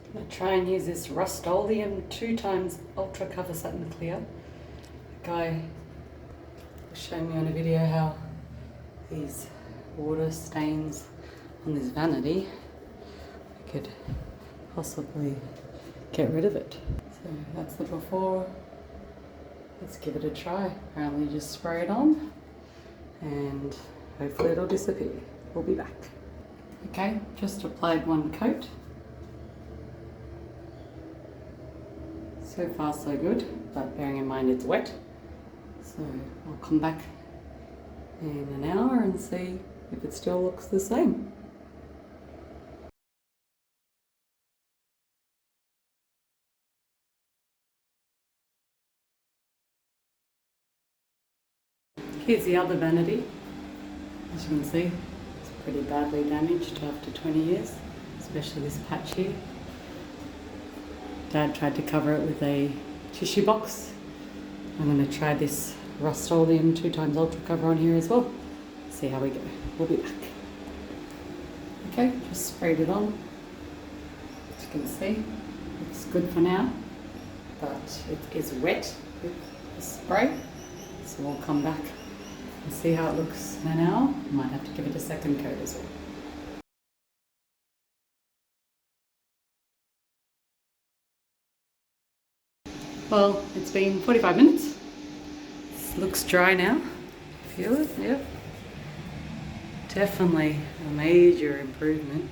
I'm going to try and use this Rust-Oleum 2x Ultra Cover Satin Clear. The guy was showing me on a video how these water stains on this vanity, I could possibly get rid of it. So that's the before. Let's give it a try. Apparently you just spray it on and hopefully it'll disappear. We'll be back. Okay, just applied one coat. So far so good, but bearing in mind it's wet. So I'll come back in an hour and see if it still looks the same. Here's the other vanity. As you can see, it's pretty badly damaged after 20 years, especially this patch here. Dad tried to cover it with a tissue box. I'm going to try this Rust-Oleum 2x Ultra Cover on here as well. See how we go. We'll be back. Okay, just sprayed it on. As you can see, looks good for now, but it is wet with the spray. So we'll come back and see how it looks in an hour. Might have to give it a second coat as well. Well, it's been 45 minutes. This looks dry now. Feel it? Yep. Definitely a major improvement.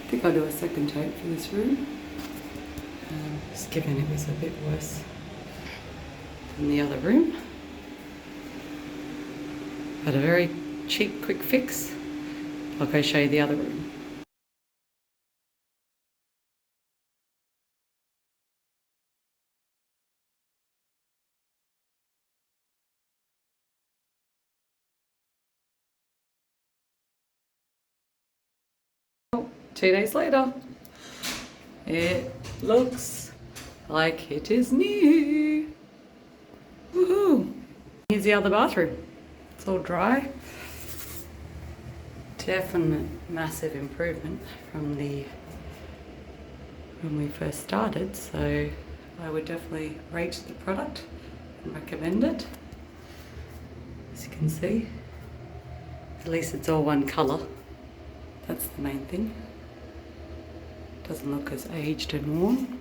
I think I'll do a second coat for this room. Just given it was a bit worse than the other room. But a very cheap, quick fix. I'll go show you the other room. Oh, 2 days later, it looks like it is new. Woohoo! Here's the other bathroom. It's all dry. Definite massive improvement from when we first started, so I would definitely rate the product and recommend it. As you can see, at least it's all one colour. That's the main thing. Doesn't look as aged and worn.